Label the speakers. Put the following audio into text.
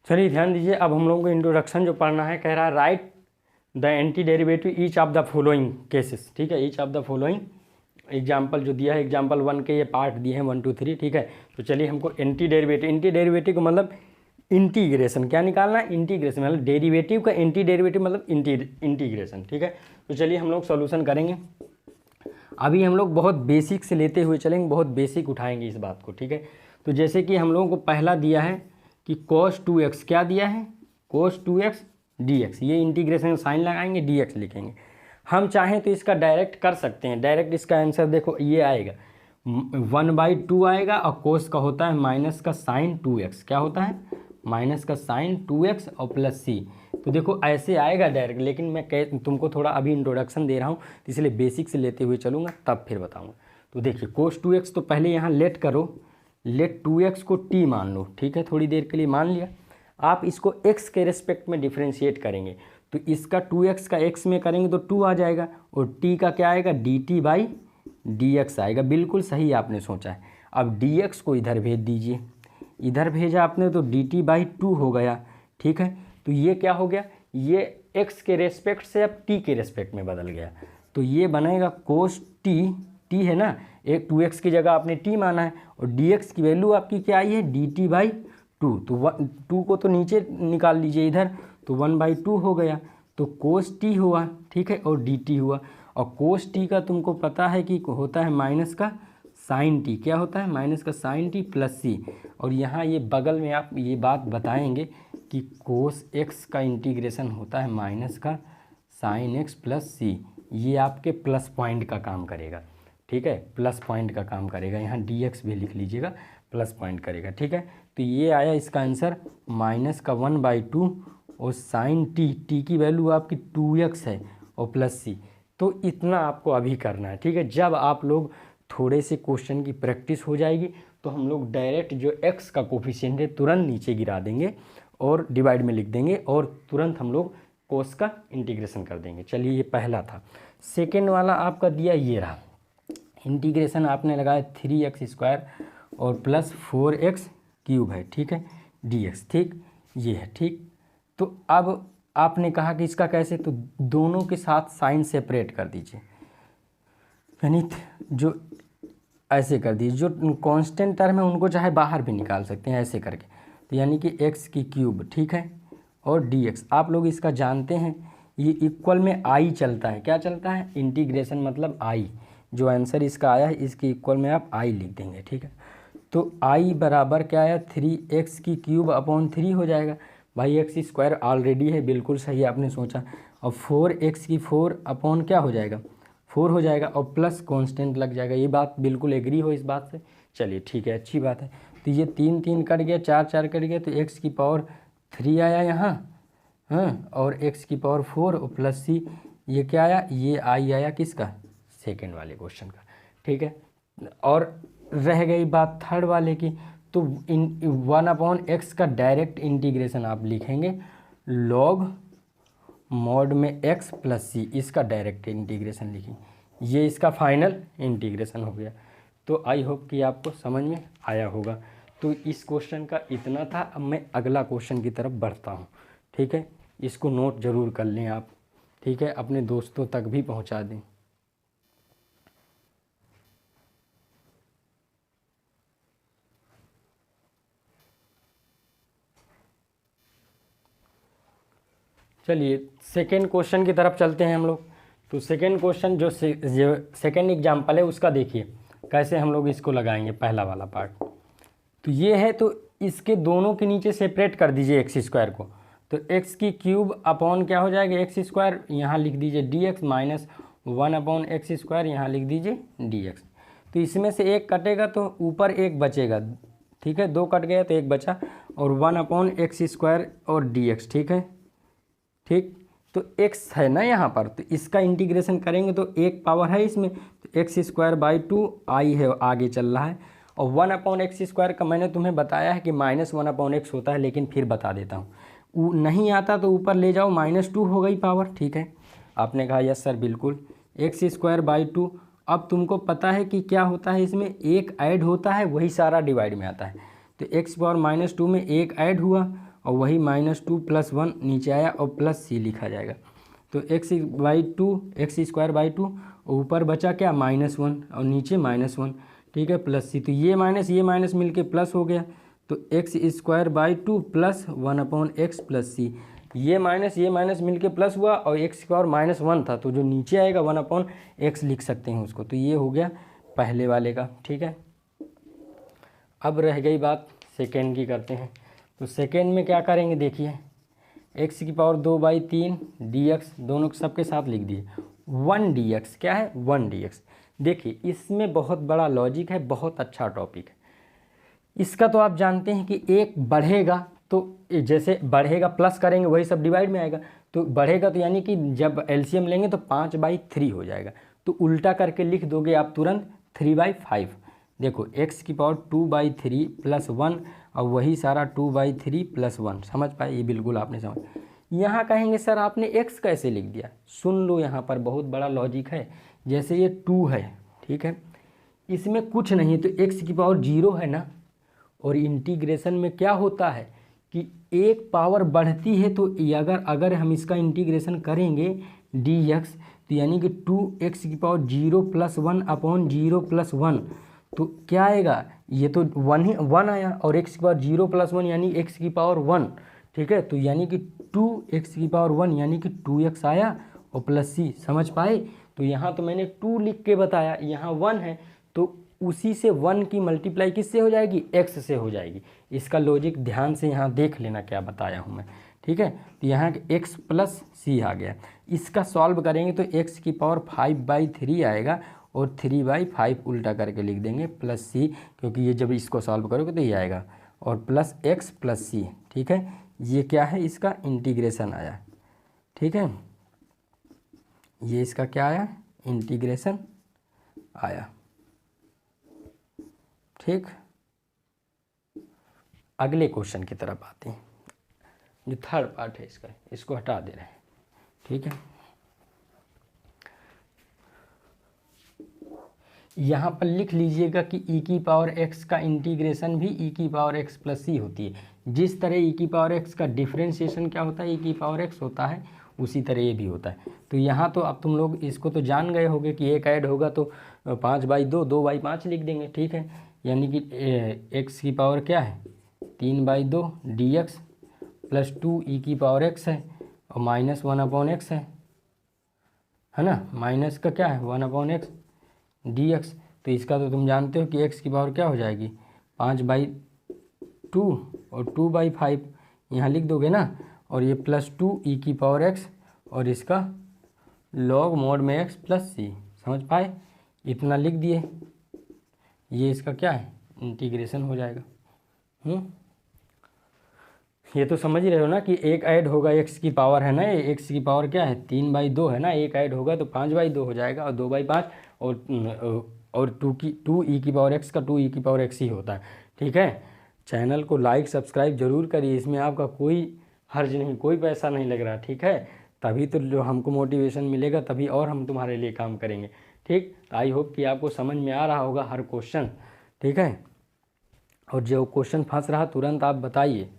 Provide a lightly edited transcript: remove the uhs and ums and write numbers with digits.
Speaker 1: चलिए ध्यान दीजिए, अब हम लोगों को इंट्रोडक्शन जो पढ़ना है, कह रहा है right the anti derivative each of the following cases. ठीक है, each of the following example जो दिया है, एग्जाम्पल 1 के ये पार्ट दिए हैं 1 2 3। ठीक है, तो चलिए हमको एंटी डेरिवेटिव का मतलब इंटीग्रेशन क्या निकालना है, इंटीग्रेशन मतलब डेरिवेटिव का एंटी डेरिवेटिव मतलब इंटीग्रेशन। ठीक है, तो चलिए हम लोग सॉल्यूशन करेंगे। अभी हम लोग बहुत बेसिक से लेते हुए चलेंगे, बहुत बेसिक उठाएंगे इस बात को। ठीक है, तो जैसे कि हम लोगों को पहला दिया है कि cos 2x, क्या दिया है cos 2x dx, ये इंटीग्रेशन साइन लगाएंगे dx लिखेंगे। हम चाहें तो इसका डायरेक्ट कर सकते हैं, डायरेक्ट इसका आंसर देखो ये आएगा 1/2 आएगा, और कोस का होता है माइनस का साइन 2x, क्या होता है माइनस का साइन 2x और प्लस c। तो देखो ऐसे आएगा डायरेक्ट, लेकिन मैं तुमको थोड़ा अभी इंट्रोडक्शन दे रहा हूँ, तो इसलिए बेसिक से लेते हुए चलूँगा तब फिर बताऊँगा। तो देखिए cos 2x तो पहले यहाँ लेट करो, लेट 2x को t मान लो। ठीक है, थोड़ी देर के लिए मान लिया। आप इसको x के रिस्पेक्ट में डिफ्रेंशिएट करेंगे, तो इसका 2x का x में करेंगे तो 2 आ जाएगा, और t का क्या आएगा dt/dx आएगा। बिल्कुल सही आपने सोचा है। अब dx को इधर भेज दीजिए, इधर भेजा आपने तो dt/2 हो गया। ठीक है, तो ये क्या हो गया, ये x के रेस्पेक्ट से अब t के रेस्पेक्ट में बदल गया, तो ये बनेगा cos t है ना, एक 2x की जगह आपने t माना है, और dx की वैल्यू आपकी क्या आई है dt/2, तो 2 को तो नीचे निकाल लीजिए इधर, तो 1/2 हो गया, तो cos t हुआ। ठीक है, और dt हुआ, और cos t का तुमको पता है कि होता है माइनस का साइन t, क्या होता है माइनस का साइन t प्लस c। और यहाँ ये बगल में आप ये बात बताएंगे कि cos x का इंटीग्रेशन होता है माइनस का साइन x प्लस c, ये आपके प्लस पॉइंट का काम करेगा। ठीक है, प्लस पॉइंट का काम करेगा, यहाँ dx भी लिख लीजिएगा, प्लस पॉइंट करेगा। ठीक है, तो ये आया इसका आंसर माइनस का 1/2, और साइन t की वैल्यू आपकी 2x है और प्लस c। तो इतना आपको अभी करना है। ठीक है, जब आप लोग थोड़े से क्वेश्चन की प्रैक्टिस हो जाएगी तो हम लोग डायरेक्ट जो x का कोफिशिएंट है तुरंत नीचे गिरा देंगे और डिवाइड में लिख देंगे, और तुरंत हम लोग कोस का इंटीग्रेशन कर देंगे। चलिए, ये पहला था। सेकेंड वाला आपका दिया ये रहा, इंटीग्रेशन आपने लगाया 3x² और प्लस 4x³ है। ठीक है, dx। ठीक, ये है। ठीक, तो अब आपने कहा कि इसका कैसे, तो दोनों के साथ साइन सेपरेट कर दीजिए, यानी जो ऐसे कर दीजिए, जो कांस्टेंट टर्म है उनको चाहे बाहर भी निकाल सकते हैं ऐसे करके, तो यानी कि x³। ठीक है, और dx आप लोग इसका जानते हैं, ये इक्वल में i चलता है, क्या चलता है इंटीग्रेशन मतलब i, जो आंसर इसका आया है इसके इक्वल में आप i लिख देंगे। ठीक है, तो i बराबर क्या आया 3x³ हो जाएगा। भाई x² ऑलरेडी है, बिल्कुल सही आपने सोचा, और 4x⁴ क्या हो जाएगा 4 हो जाएगा, और प्लस कांस्टेंट लग जाएगा। ये बात बिल्कुल एग्री हो इस बात से, चलिए ठीक है, अच्छी बात है। तो ये 3 3 कट गया, 4 4 कट गया, तो x³ आया यहाँ, हाँ, और x⁴ और प्लस c, ये क्या आया, ये i आया किसका, सेकेंड वाले क्वेश्चन का। ठीक है, और रह गई बात थर्ड वाले की, तो 1/x का डायरेक्ट इंटीग्रेशन आप लिखेंगे log मॉड में x प्लस c, इसका डायरेक्ट इंटीग्रेशन लिखेंगे, ये इसका फाइनल इंटीग्रेशन हो गया। तो आई होप कि आपको समझ में आया होगा। तो इस क्वेश्चन का इतना था। अब मैं अगला क्वेश्चन की तरफ बढ़ता हूँ। ठीक है, इसको नोट ज़रूर कर लें आप। ठीक है, अपने दोस्तों तक भी पहुँचा दें। चलिए सेकेंड क्वेश्चन की तरफ चलते हैं हम लोग। तो सेकेंड क्वेश्चन जो सेकेंड एग्जाम्पल है उसका देखिए कैसे हम लोग इसको लगाएंगे, पहला वाला पार्ट। तो ये है, तो इसके दोनों के नीचे सेपरेट कर दीजिए x² को, तो x³ क्या हो जाएगा x², यहाँ लिख दीजिए dx माइनस 1/x², यहाँ लिख दीजिए dx। तो इसमें से एक कटेगा तो ऊपर एक बचेगा। ठीक है, 2 कट गया तो एक बचा, और 1/x² और dx। ठीक है, ठीक, तो x है ना यहाँ पर, तो इसका इंटीग्रेशन करेंगे तो एक पावर है इसमें, तो x²/2 i है आगे चल रहा है, और 1/x² का मैंने तुम्हें बताया है कि -1/x होता है, लेकिन फिर बता देता हूँ, नहीं आता तो ऊपर ले जाओ, -2 हो गई पावर। ठीक है, आपने कहा यस सर बिल्कुल, x²/2। अब तुमको पता है कि क्या होता है, इसमें एक ऐड होता है वही सारा डिवाइड में आता है, तो x⁻² में एक ऐड हुआ और वही -2 + 1 नीचे आया और प्लस सी लिखा जाएगा। तो x/2 x² और ऊपर बचा क्या -1 और नीचे -1, ठीक है, प्लस सी। तो ये माइनस मिलके प्लस हो गया, तो x² प्लस 1/x प्लस सी। ये माइनस मिलके प्लस हुआ और x² -1 था, तो जो नीचे आएगा 1/x लिख सकते हैं उसको। तो ये हो गया पहले वाले का, ठीक है। अब रह गई बात सेकेंड की, करते हैं। तो सेकेंड में क्या करेंगे, देखिए x⁴ dx दोनों सबके साथ लिख दिए। 1 dx क्या है, 1 dx। देखिए इसमें बहुत बड़ा लॉजिक है, बहुत अच्छा टॉपिक है इसका। तो आप जानते हैं कि एक बढ़ेगा तो जैसे बढ़ेगा प्लस करेंगे वही सब डिवाइड में आएगा, तो बढ़ेगा तो यानी कि जब एलसीएम लेंगे तो 5/3 हो जाएगा। तो उल्टा करके लिख दोगे आप तुरंत 3/5। देखो x⁴ प्लस 1 और वही सारा 2/3 प्लस 1, समझ पाए, ये बिल्कुल आपने समझ। यहाँ कहेंगे सर आपने x कैसे लिख दिया, सुन लो यहाँ पर बहुत बड़ा लॉजिक है। जैसे ये 2 है, ठीक है, इसमें कुछ नहीं तो x⁴ है ना, और इंटीग्रेशन में क्या होता है कि एक पावर बढ़ती है, तो अगर हम इसका इंटीग्रेशन करेंगे dx तो यानी कि 2x⁴ प्लस 1/0 प्लस 1, तो क्या आएगा, ये तो 1 आया और x⁴ प्लस 1 यानी x⁴1, ठीक है। तो यानी कि 2x⁴1 यानी कि 2x आया और प्लस c, समझ पाए। तो यहाँ तो मैंने 2 लिख के बताया, यहाँ 1 है तो उसी से 1 की मल्टीप्लाई किससे हो जाएगी, x से हो जाएगी। इसका लॉजिक ध्यान से यहाँ देख लेना क्या बताया हूँ मैं, ठीक है। तो यहाँ x प्लस c आ गया। इसका सॉल्व करेंगे तो x⁴ 5/3 आएगा और 3/5 उल्टा करके लिख देंगे प्लस c, क्योंकि ये जब इसको सॉल्व करोगे तो ये आएगा, और प्लस x प्लस c, ठीक है। ये क्या है, इसका इंटीग्रेशन आया, ठीक है। ये इसका क्या आया, इंटीग्रेशन आया, ठीक। अगले क्वेश्चन की तरफ आते हैं, जो थर्ड पार्ट है इसका, इसको हटा दे रहे हैं, ठीक है। यहाँ पर लिख लीजिएगा कि e⁴x का इंटीग्रेशन भी e⁴x प्लस c होती है। जिस तरह e⁴x का डिफ्रेंशिएशन क्या होता है, e⁴x होता है, उसी तरह ये भी होता है। तो यहाँ तो अब तुम लोग इसको तो जान गए होंगे कि एक ऐड होगा तो 5/2 2/5 लिख देंगे, ठीक है। यानी कि x⁴ क्या है 3/2 dx प्लस 2 e⁴x है और माइनस 1/x है ना, माइनस का क्या है 1/x dx। तो इसका तो तुम जानते हो कि x⁴ क्या हो जाएगी 5/2 और 2/5, यहाँ लिख दोगे ना, और ये प्लस 2 e⁴x और इसका log mod में x प्लस c, समझ पाए, इतना लिख दिए। ये इसका क्या है इंटीग्रेशन हो जाएगा। ये तो समझ ही रहे हो ना कि एक ऐड होगा x की पावर है ना, ये x की पावर क्या है 3/2 है ना, एक ऐड होगा तो 5/2 हो जाएगा और 2/5 और 2 e⁴x का 2 e⁴x ही होता है, ठीक है। चैनल को लाइक सब्सक्राइब जरूर करिए, इसमें आपका कोई हर्ज नहीं, कोई पैसा नहीं लग रहा, ठीक है। तभी तो जो हमको मोटिवेशन मिलेगा, तभी और हम तुम्हारे लिए काम करेंगे, ठीक। तो आई होप कि आपको समझ में आ रहा होगा हर क्वेश्चन, ठीक है। और जो क्वेश्चन फंस रहा तुरंत आप बताइए।